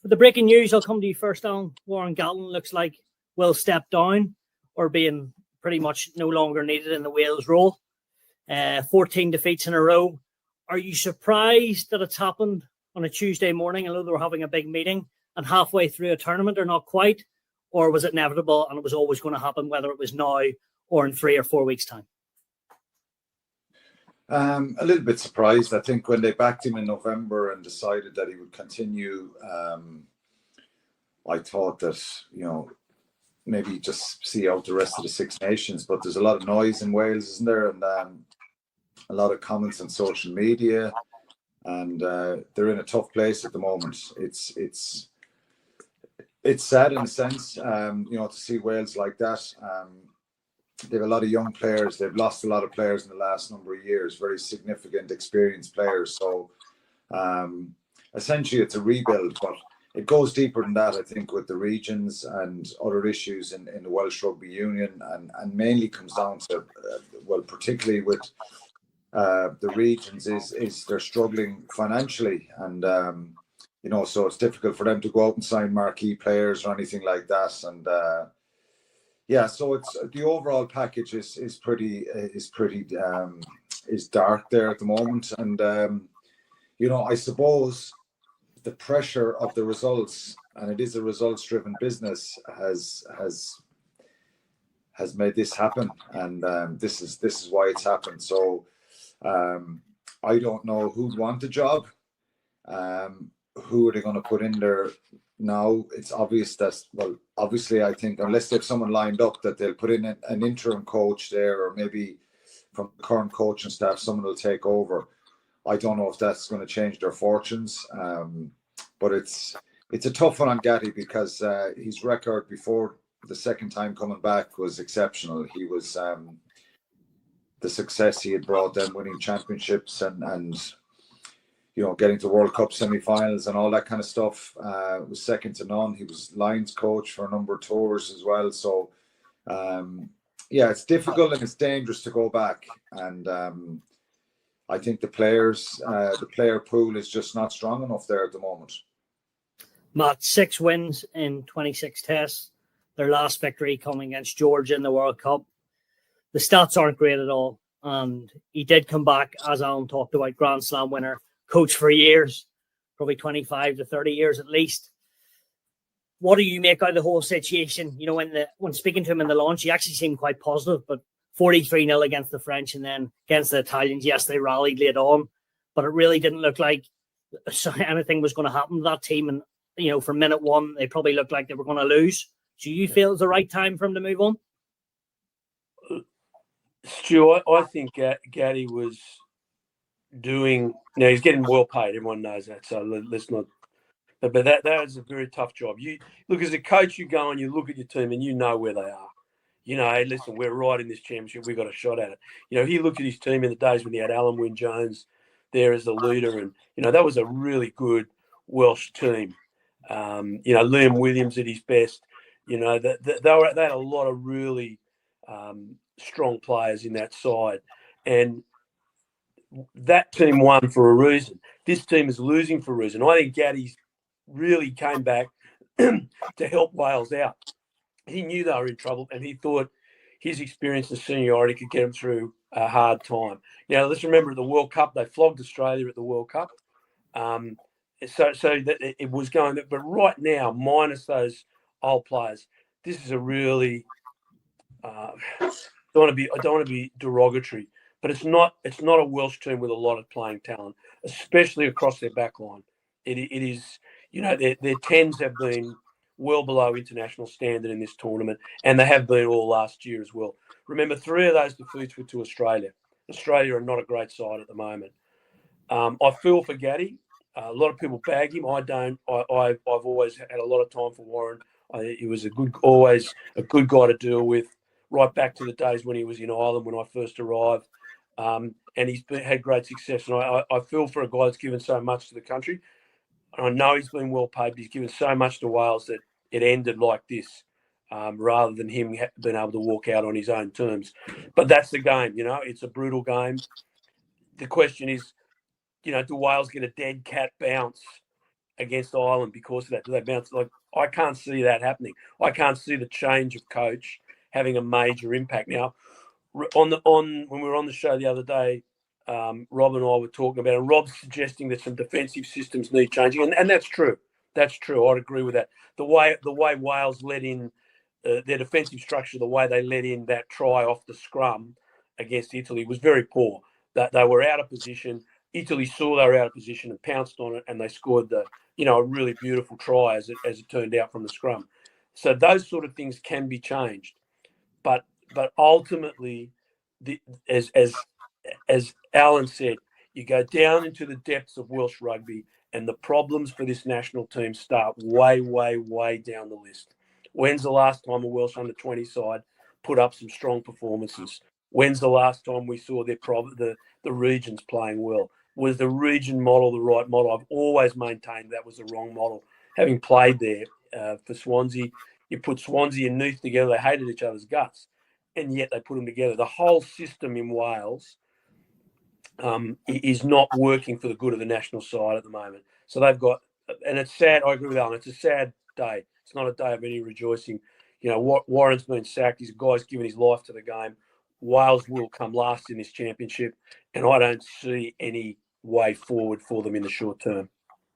For the breaking news, I'll come to you first, Alan. Warren Gatland looks like will step down or being pretty much no longer needed in the Wales role. 14 defeats in a row. Are you surprised that it's happened on a Tuesday morning? I know they were having a big meeting and halfway through a tournament, or not quite? Or was it inevitable and it was always going to happen, whether it was now or in 3 or 4 weeks' time? A little bit surprised. I think when they backed him in November and decided that he would continue, I thought that, maybe just see out the rest of the Six Nations. But there's a lot of noise in Wales, isn't there? And a lot of comments on social media. And they're in a tough place at the moment. It's sad in a sense, to see Wales like that. They have a lot of young players. They've lost a lot of players in the last number of years, very significant, experienced players. So essentially it's a rebuild, but it goes deeper than that, I think, with the regions and other issues in the Welsh Rugby Union, and mainly comes down to, particularly with the regions, is they're struggling financially. And, so it's difficult for them to go out and sign marquee players or anything like that. And, so it's the overall package is pretty dark there at the moment, and I suppose the pressure of the results, and it is a results-driven business, has made this happen, and this is why it's happened. So I don't know who'd want the job. Who are they going to put in there? Now it's obvious that, obviously I think unless they have someone lined up, that they'll put in an interim coach there, or maybe from the current coaching staff, someone will take over. I don't know if that's going to change their fortunes. But it's a tough one on Gatty, because his record before the second time coming back was exceptional. He was the success he had brought them, winning championships and getting to World Cup semi-finals and all that kind of stuff, was second to none. He was Lions coach for a number of tours as well. So, it's difficult and it's dangerous to go back. And I think the player pool is just not strong enough there at the moment. Matt, 6 wins in 26 tests. Their last victory coming against Georgia in the World Cup. The stats aren't great at all. And he did come back, as Alan talked about, Grand Slam winner, coach for years, probably 25 to 30 years at least. What do you make out of the whole situation? When speaking to him in the launch, he actually seemed quite positive, but 43-0 against the French, and then against the Italians, yes, they rallied late on, but it really didn't look like anything was going to happen to that team. And, for minute one, they probably looked like they were going to lose. Do you feel it's the right time for him to move on? Stu, I think Gatty was doing. Now he's getting well paid. Everyone knows that. So let's not. But that is a very tough job. You look, as a coach, you go and you look at your team and you know where they are. Hey, listen, we're right in this championship. We've got a shot at it. He looked at his team in the days when he had Alan Wynne Jones there as the leader, and that was a really good Welsh team. Liam Williams at his best. They had a lot of really strong players in that side, and that team won for a reason. This team is losing for a reason. I think Gatty's really came back to help Wales out. He knew they were in trouble, and he thought his experience and seniority could get him through a hard time. Let's remember at the World Cup, they flogged Australia at the World Cup. So that it was going, but right now, minus those old players, this is a really. I don't want to be derogatory, but it's not a Welsh team with a lot of playing talent, especially across their back line. It is, their tens have been well below international standard in this tournament, and they have been all last year as well. Remember, 3 of those defeats were to Australia. Australia are not a great side at the moment. I feel for Gatty. A lot of people bag him. I don't. I've always had a lot of time for Warren. He was always a good guy to deal with, right back to the days when he was in Ireland when I first arrived. And he's had great success. And I feel for a guy that's given so much to the country. And I know he's been well paid, but he's given so much to Wales that it ended like this, rather than him being able to walk out on his own terms. But that's the game, It's a brutal game. The question is, do Wales get a dead cat bounce against Ireland because of that? Do they bounce? Like, I can't see that happening. I can't see the change of coach having a major impact. Now, when we were on the show the other day, Rob and I were talking about it. And Rob's suggesting that some defensive systems need changing, and that's true. That's true. I'd agree with that. The way Wales let in their defensive structure, the way they let in that try off the scrum against Italy was very poor. That they were out of position. Italy saw they were out of position and pounced on it, and they scored a really beautiful try as it turned out from the scrum. So those sort of things can be changed, but ultimately, as Alan said, you go down into the depths of Welsh rugby, and the problems for this national team start way, way, way down the list. When's the last time a Welsh under-20 side put up some strong performances? When's the last time we saw the regions playing well? Was the region model the right model? I've always maintained that was the wrong model. Having played there for Swansea, you put Swansea and Neath together, they hated each other's guts, and yet they put them together. The whole system in Wales is not working for the good of the national side at the moment. So they've got, and it's sad, I agree with Alan, it's a sad day. It's not a day of any rejoicing. Warren's been sacked. He's a guy's given his life to the game. Wales will come last in this championship, and I don't see any way forward for them in the short term.